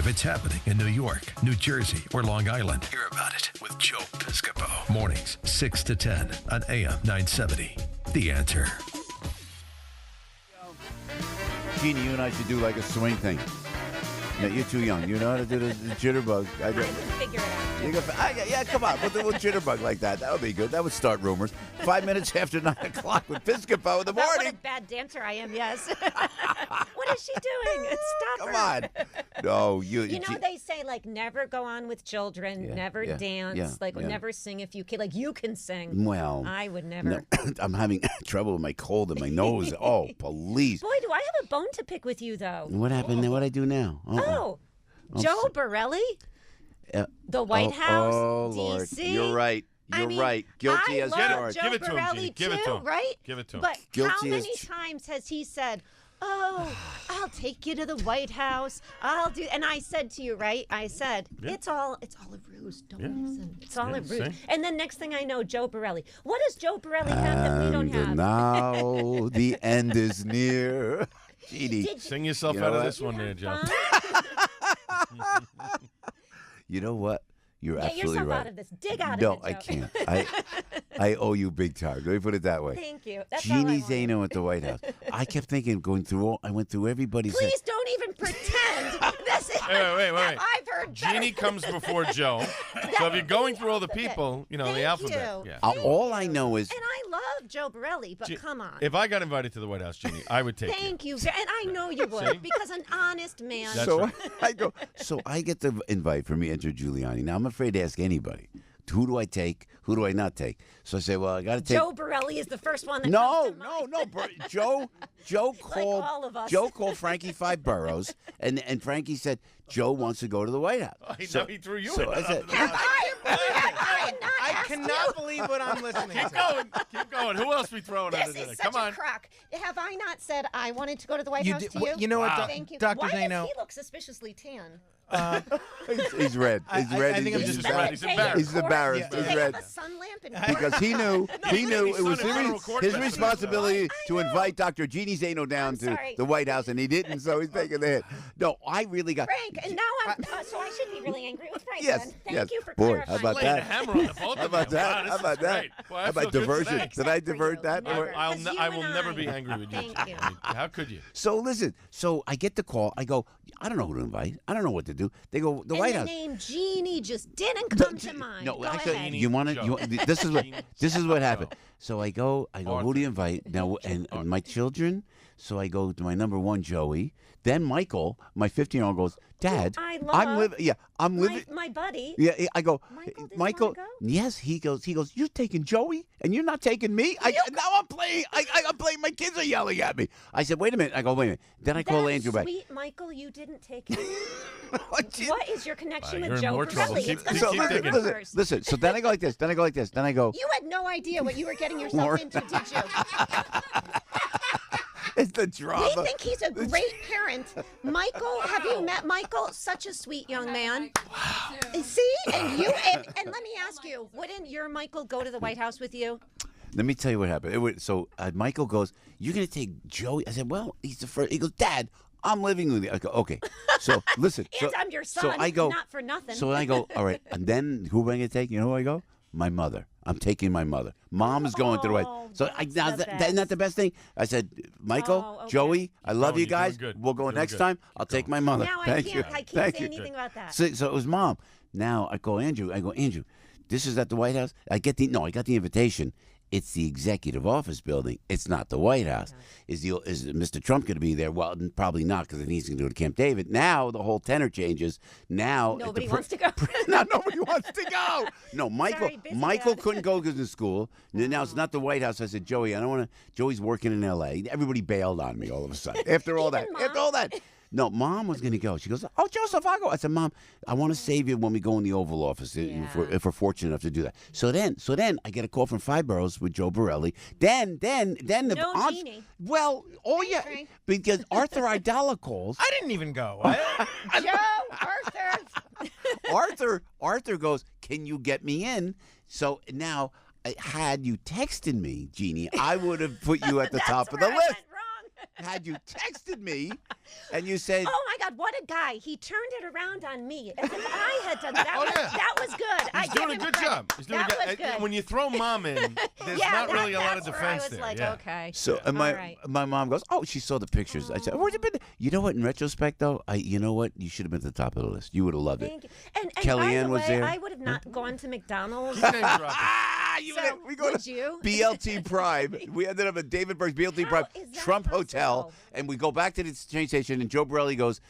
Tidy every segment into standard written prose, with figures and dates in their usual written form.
it's happening in New York, New Jersey, or Long Island, hear about it with Joe Piscopo. Mornings, 6 to 10 on AM 970. The Answer. Jeanne, you and I should do like a swing thing. No, you're too young. You know how to do the jitterbug. I can figure it out. Yeah, come on. We'll jitterbug like that. That would be good. That would start rumors. 5 minutes after 9 o'clock with Piscopo in the morning. What a bad dancer I am, yes. What is she doing? Stop her. Come on. No, You know, they say, like, never go on with children, never dance, never sing if you can. Like, you can sing. Well, I would never. No, I'm having trouble with my cold and my nose. Oh, police. Boy, do I have a bone to pick with you, though. What happened? What'd I do now? Joe Borelli? The White House? Oh, Lord. D.C.? You're right. You're right. Guilty as charged. Joe Borelli Give it to him. Right? Give it to him. But Guilty how many times has he said, "Oh, I'll take you to the White House. I'll do," and I said to you, right? I said, it's all a ruse. Don't listen. It's all a ruse. And then next thing I know, Joe Borelli. What does Joe Borelli have that we don't have? Now the end is near. Jeanne, sing yourself out of this one there, Joe. You know what? You're absolutely yourself right. out of this. Dig out of it, No, Joe. I can't. I owe you big time. Let me put it that way. Thank you. That's Jeanne all I Zaino at the White House. I kept thinking, I went through everybody's. Please don't even pretend. This is, wait. I've heard Jeanne comes before Joe. So if you're going through all the people, the alphabet. You. Yeah. All I know is. And I love Joe Borelli, but come on. If I got invited to the White House, Jeanne, I would take Thank you. And I know you would, because an honest man. So I go. So I get the invite from me, Enter Giuliani. Now I'm afraid to ask anybody. Who do I take? Who do I not take? So I say, well, I got to take. Joe Borelli is the first one that comes to mind. No. Joe called. Like all of us. Joe called Frankie Five Boroughs, and Frankie said Joe wants to go to the White House. he threw you so in. I said, I cannot believe what I'm listening to. Keep going. Who else we throwing under This there? is Come such on. a crock. Have I not said I wanted to go to the White House to you? You know what, Thank you. Dr. Why Zaino? does he look suspiciously tan? he's red. He's red. I think I'm just red. He's embarrassed. He's embarrassed. Did He's they red. have a sun lamp in Because he knew it was his his responsibility to invite Dr. Jeanne Zaino down to the White House, and he didn't, so he's taking the hit. No, I really got Frank, and now I'm so I should be really angry with Frank. Yes, then. Thank you for Boy, clarifying. how about Laying that? a hammer on the both How of about you. that? Wow, How about that? great. Well, I How about feel good diversion? today. Did I Except for divert you. that? Never. I You will and never I. be angry with you. Thank you. How could you? So listen, so I get the call. I go, I don't know who to invite. I don't know what to do. They go, the White and House. the name Jeannie just didn't come to mind. No, Go actually, ahead. you want to. This is what happened. So I go. Who do you invite now? And my children. So I go to my number one, Joey. Then Michael, my 15-year-old, goes, Dad, I'm living. Yeah, I'm living. My buddy. Yeah, I go. Michael, didn't wanna go? Yes, he goes. You're taking Joey, and you're not taking me. Now I'm playing. I'm playing. My kids are yelling at me. I said, wait a minute. I go, wait a minute. Then I call Andrew back. Sweet Michael, you didn't take him. What is your connection You're with in Joe more trouble. Borelli? Keep- It's the so same digging. universe. Listen. So then I go like this. Then I go. You had no idea what you were getting yourself into, did you? It's the drama. We think he's a great parent. Michael, have you met Michael? Such a sweet young man. Wow. See? And let me ask you, wouldn't your Michael go to the White House with you? Let me tell you what happened. Michael goes, you're going to take Joey? I said, well, he's the first. He goes, Dad, I'm living with you. I go, okay. So listen. And I'm your son, so I go, not for nothing. So I go, all right. And then who am I going to take? You know who I go? My mother. I'm taking my mother. Mom is going through it. So isn't that the best thing? I said, Michael, Joey, I love you guys. We'll go next time. I'll take my mother. Now Thank you. I can't say anything about that. So it was Mom. Now I call Andrew. I go, Andrew, this is at the White House. I got the invitation. It's the executive office building. It's not the White House. Is Mr. Trump going to be there? Well, probably not, because then he's going to go to Camp David. Now the whole tenor changes. Now nobody wants to go. Now nobody wants to go. No, Michael. Sorry, busy Michael dad. couldn't go because of school. Now it's not the White House. I said, Joey, I don't want to. Joey's working in L.A. Everybody bailed on me all of a sudden after all that. Mom. After all that. No, Mom was going to go. She goes, oh, Joseph, I'll go. I said, Mom, I want to save you when we go in the Oval Office if we're fortunate enough to do that. So then I get a call from Five Boroughs with Joe Borelli. Then the No Jeannie. Well, yeah, Frank. because Arthur Idala calls. I didn't even go. Joe, Arthur goes, can you get me in? So now, had you texted me, Jeannie, I would have put you at the top of the where I list. went wrong. had you texted me, and you said, Oh my God, what a guy. He turned it around on me as if I had done that. That was good. He's doing a good job. He's doing that was good. When you throw mom in, there's not really a lot of defense I was there. like, okay. So and my mom goes, oh, she saw the pictures. I said, where'd you been? You know what? In retrospect, though, you know what? You should have been at the top of the list. You would have loved it. Thank you. And Kellyanne by the was way, there. I would have not gone to McDonald's. We go would to you? BLT Prime. We ended up at David Berg's BLT Prime is that Trump Hotel, possible? and we go back to the train station. And Joe Borelli goes,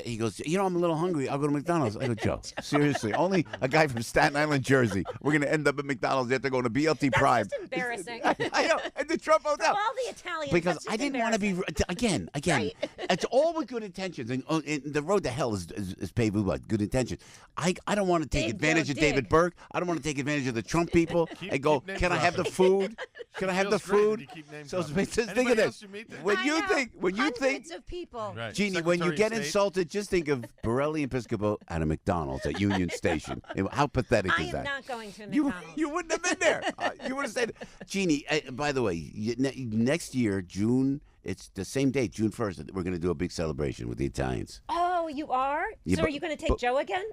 you know, I'm a little hungry. I'll go to McDonald's. I go, Joe, seriously, only a guy from Staten Island, Jersey. We're gonna end up at McDonald's after going to BLT Prime. That's just embarrassing. I know, at the Trump Hotel. All the Italians. Because that's just I didn't want to be again. Right. It's all with good intentions, and the road to hell is paved with what? Good intentions. I don't want to take Dig, advantage Joe, of David dig. Berg. I don't want to take advantage of the Trump people and go, keep can I have the name-dropping. food? Can I have the Feels great when food? you keep name So dropping. just think of Anybody this. else you meet there? When I you know. think, Hundreds of people. Right. Jeannie, when you Secretary get of State. insulted, just think of Borelli and Piscopo at a McDonald's at Union Station. How pathetic I is am that? not going to You, McDonald's. you wouldn't have been there. You would have said, Jeannie, by the way, next year, June, it's the same date, June 1st, we're going to do a big celebration with the Italians. Oh, you are? Yeah, So are you going to take Joe again?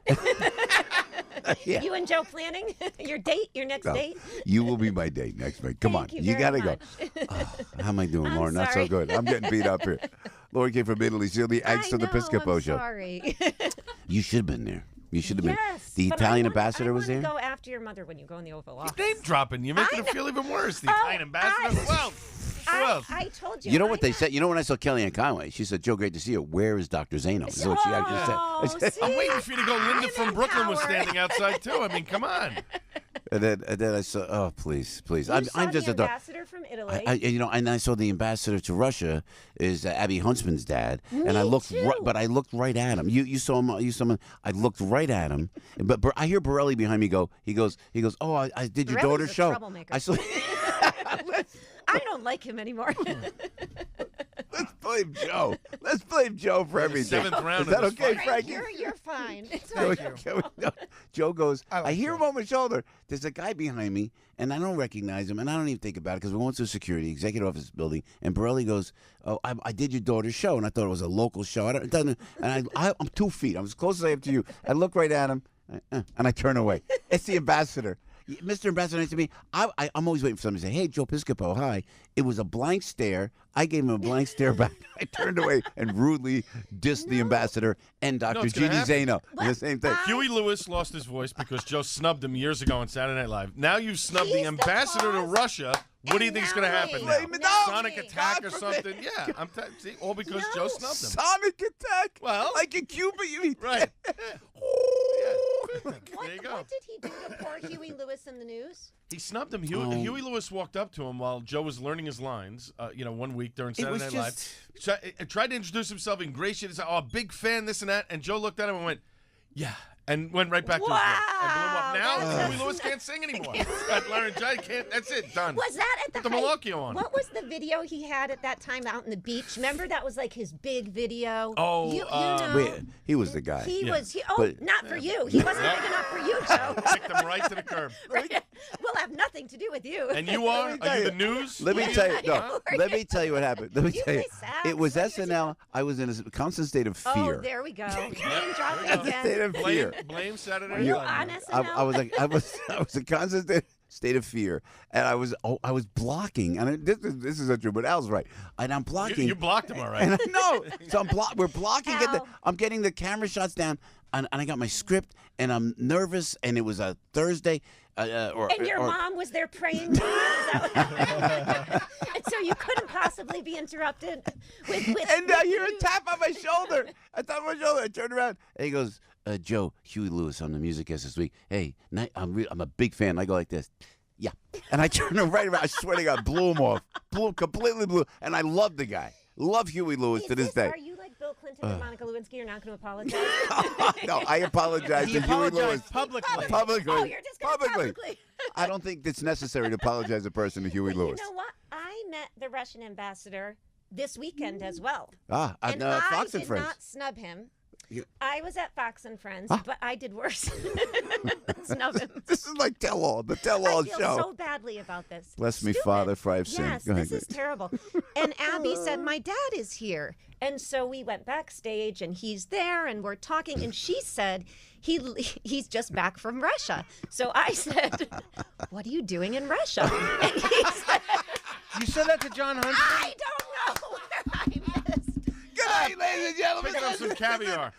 Yeah. You and Joe planning your date, your next No, date? you will be my date next week. Come Thank on. you got to very go. much. How am I doing, I'm Lauren? Not so sorry. good. I'm getting beat up here. Lauren came from Italy. She's the angst of the Piscopo I'm show. Sorry. You should have been there. You should have been. Yes. The but Italian I ambassador was there? Go after your mother when you go in the Oval Office. Name dropping. You're making it feel even worse. The Italian ambassador. Who else? I told you. You know what they met- said? You know when I saw Kellyanne Conway, she said, Joe, great to see you. Where is Dr. Zaino? Is what she actually said. See? I'm waiting for you to go. Linda I'm from Brooklyn was empowered. standing outside too. I mean, come on. And then I saw, oh, please. You I'm saw just the a dog. ambassador from Italy. And I saw the ambassador to Russia is Abby Huntsman's dad, and I looked, too. but I looked right at him. You saw him. You saw him. I looked right at him, but I hear Borelli behind me go. He goes. Oh, I did your Borelli's daughter's a show. troublemaker. I saw. I don't like him anymore. Let's blame Joe. Let's blame Joe for everything. 7th round Is that of this okay, fight. Frankie? You're fine. It's Can we- okay. can we- no. Joe goes, I I, like hear Joe. him over my shoulder. There's a guy behind me, and I don't recognize him, and I don't even think about it because we're going through security, executive office building, and Borelli goes, oh, I did your daughter's show, and I thought it was a local show. It doesn't, and I'm 2 feet. I'm as close as I am to you. I look right at him, and I turn away. It's the ambassador. Mr. Ambassador next to me, I'm always waiting for somebody to say, hey, Joe Piscopo, hi. It was a blank stare. I gave him a blank stare back. I turned away and rudely dissed the ambassador and Dr. it's gonna Jeanne happen. Zaino. The same thing. Huey Lewis lost his voice because Joe snubbed him years ago on Saturday Night Live. Now you've snubbed the He's the ambassador to cause. Russia. What do you And think's now going to happen me. now? Blame it Now on Sonic me. attack or God forbid. something? Yeah, see, all because Joe No. snubbed him. Sonic attack? Well- like in Cuba, you mean? Right. What, There you go. what did he do to poor Huey Lewis in the news? He snubbed him. Oh. Huey Lewis walked up to him while Joe was learning his lines, 1 week during Saturday was Night just- Live. Tried to introduce himself, ingratiated, said, oh, big fan, this and that. And Joe looked at him and went, yeah. And went right back to his work. And blew him up. Now, Wow, Huey Lewis can't sing anymore. Laryngitis can't. That's it. Done. Was that at the Put the height- Malocchio on. What was the video he had at that time out on the beach? Remember that was like his big video. Oh, you know, Wait, he was the guy. he Yeah. was. But- Not for you. He wasn't big enough for you, Joe. Kicked him right to the curb. We'll have nothing to do with you. And you are? Let me tell Are you you. the news? Let me Yeah. tell you. No, Huh? let me tell you what happened. Let me You tell you. play sax? It was What are you SNL. I was in a constant state of fear. Oh, there we go. Name dropping State again. of fear. Blame Saturday Were you Night Live. on SNL? I was like, I was a constant state of fear, and I was blocking. And this is not true, but Al's right. And I'm blocking. You blocked him, all right. And I know. So we're blocking. Al. I'm getting the camera shots down, and I got my script, and I'm nervous, and it was a Thursday. And your mom was there praying to you? Is that what- and so you couldn't possibly be interrupted with And I with hear a you. tap on my shoulder. I tap on my shoulder. I turn around, and he goes, Joe, Huey Lewis on the music guest this week. Hey, I'm a big fan. I go like this. Yeah. And I turn him right around. I swear to God, blew him off. Completely blew. And I love the guy. Love Huey Lewis Is to this day. Are you like Bill Clinton and Monica Lewinsky? You're not going to apologize? No, I apologize He to Huey Lewis. apologized publicly. Publicly. Oh, you're just going to publicly. I don't think it's necessary to apologize a person to Huey Lewis. You know what? I met the Russian ambassador this weekend as well. And And I Fox did and Friends. not snub him. I was at Fox and Friends, but I did worse. Snub him. This is like the tell-all I feel show. so badly about this. Bless me, Stupid. Father, for I've sinned. Yes, Go ahead. this is terrible. And Abby said, my dad is here. And so we went backstage, and he's there, and we're talking. And she said, he's just back from Russia. So I said, what are you doing in Russia? And he said, You said that to John Hunt? I don't know where I missed. Good night, ladies and gentlemen. Pick up some caviar.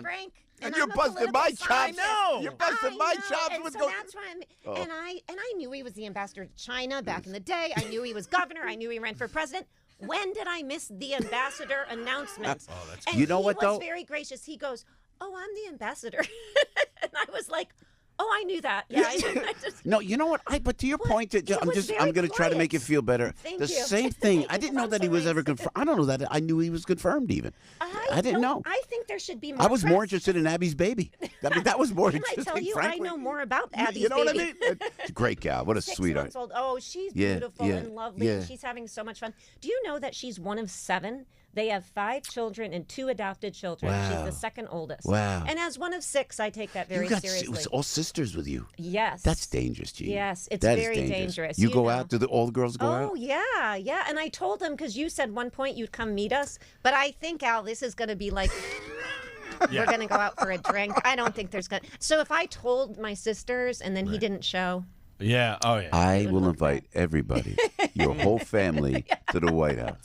Frank. And I'm you're a busting my political chops. scientist. know. You're busting my chops. And What's so going? that's why I'm. And I knew he was the ambassador to China back in the day. I knew he was governor. I knew he ran for president. When did I miss the ambassador announcement? Oh, that's and You know what, he was though? very gracious. He goes, "Oh, I'm the ambassador," and I was like, "Oh, I knew that. Yeah, I just." No, you know what? But to your point, He was very I'm going to try to make you quiet. feel better. Thank The you. same thing. Thank I you, didn't know I'm that he so was ever nice. confirmed. I don't know that. I knew he was confirmed even. I didn't know. I think there should be more. I was more press. interested in Abby's baby. I mean, that was more Can I interesting. tell you, frankly. I know more about Abby's You know baby. what I mean? Great gal. What a 6 sweetheart. months old. Oh, she's Yeah, beautiful yeah, and lovely. yeah. And she's having so much fun. Do you know that she's one of 7? They have 5 children and 2 adopted children. Wow. She's the second oldest. Wow. And as one of 6, I take that very You got seriously. all sisters with you. Yes. That's dangerous, Jeanne. Yes, it's That is very dangerous. You You go know. out? Do all the girls go out? Oh, yeah, yeah. And I told them, because you said one point you'd come meet us. But I think, Al, this is going to be like... We're going to go out for a drink. I don't think there's going to... So if I told my sisters and then he didn't show... Yeah. Oh, yeah. I will invite everybody, your whole family, to the White House.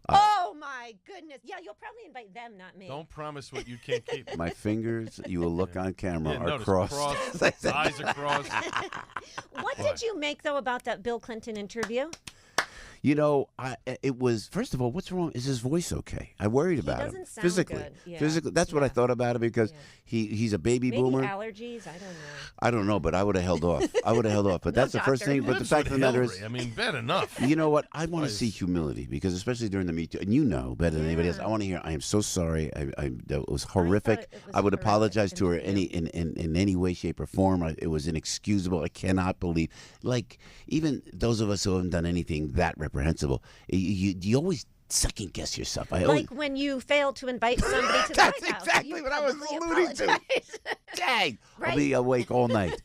Oh, my goodness. Yeah, you'll probably invite them, not me. Don't promise what you can't keep. My fingers, you will look on camera, Yeah, are notice crossed. eyes are crossed. What did you make, though, about that Bill Clinton interview? You know, it was, first of all, what's wrong? Is his voice okay? I worried about him. doesn't sound Physically. good. Yeah. Physically. That's what I Yeah. thought about it because he's a baby Maybe boomer. allergies? I don't know. I don't know, but I would have held off. But that's the first doctor. thing. But the fact of the matter is, I mean, bad enough. you know what? I want to Boys. see humility because, especially during the Me Too, and you know better than anybody else. I want to hear. I am so sorry. That was horrific. it was I would horrific apologize to her interview. in any way, shape, or form. It was inexcusable. I cannot believe. Like even those of us who haven't done anything that reprehensible, you always second guess yourself. I always, Like when you fail to invite somebody to the That's White House. exactly you what I was probably alluding to. apologize. dang, I'll Right? be awake all night.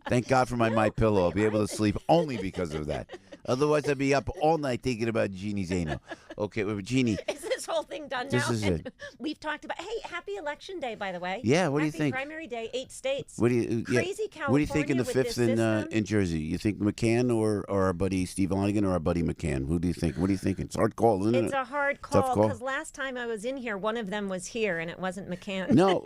Thank God for my pillow. I'll be able to sleep only because of that. Otherwise, I'd be up all night thinking about Jeanne Zaino. Okay, well, Jeannie. Is this whole thing done This now? is And it. We've talked about. Hey, happy Election Day, by the way. Yeah, what do you Happy think? Primary Day, 8 states. What do you? Crazy What do you think in the California with fifth this in system? Jersey? You think McCann or our buddy Steve Lonigan or our buddy McCann? Who do you think? What do you think? It's a hard call, isn't It's it? a hard Tough call call. because last time I was in here, one of them was here, and it wasn't McCann. No,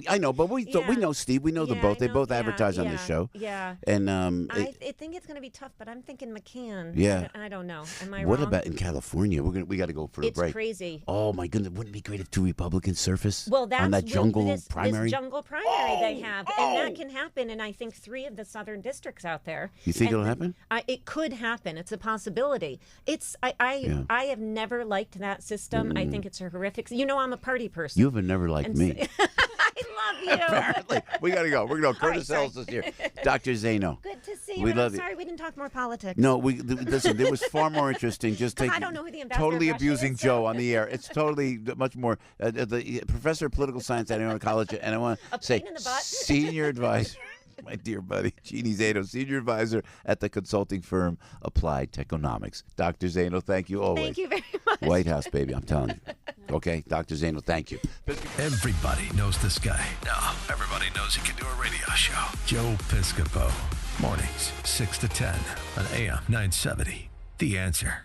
I know, but we Yeah. know Steve. We know them Yeah, both. I They know. both Yeah, advertise on yeah, this show. Yeah. And I think it's going to be tough, but I'm thinking McCann. Yeah. I don't know. Am I what wrong? about in California? We got to go for a It's break. crazy. Oh my goodness! Wouldn't it be great if 2 Republicans surface Well, that's on that jungle this primary? jungle primary they have, and that can happen in I think 3 of the southern districts out there. You think And it'll happen? It could happen. It's a possibility. I have never liked that system. I think it's a horrific. You know, I'm a party person. You have never liked And me. I love you. Apparently, we got to go. We're going to go. Curtis sorry. Ellis is here. Dr. Zaino. Good to see you. We and love I'm you. sorry we didn't talk more politics. No, listen. It was far more interesting. Just I taking don't know who the ambassador totally of Russia abusing is, Joe so- on the air. It's totally much more. The professor of political science at Iona College, and I want A to say pain in the butt. senior advisor. My dear buddy, Jeanne Zaino, senior advisor at the consulting firm Applied Techonomics. Dr. Zaino, thank you always. Thank you very much. White House, baby, I'm telling you. Okay, Dr. Zaino, thank you. Everybody knows this guy. Now, everybody knows he can do a radio show. Joe Piscopo. Mornings, 6 to 10 on AM 970. The Answer.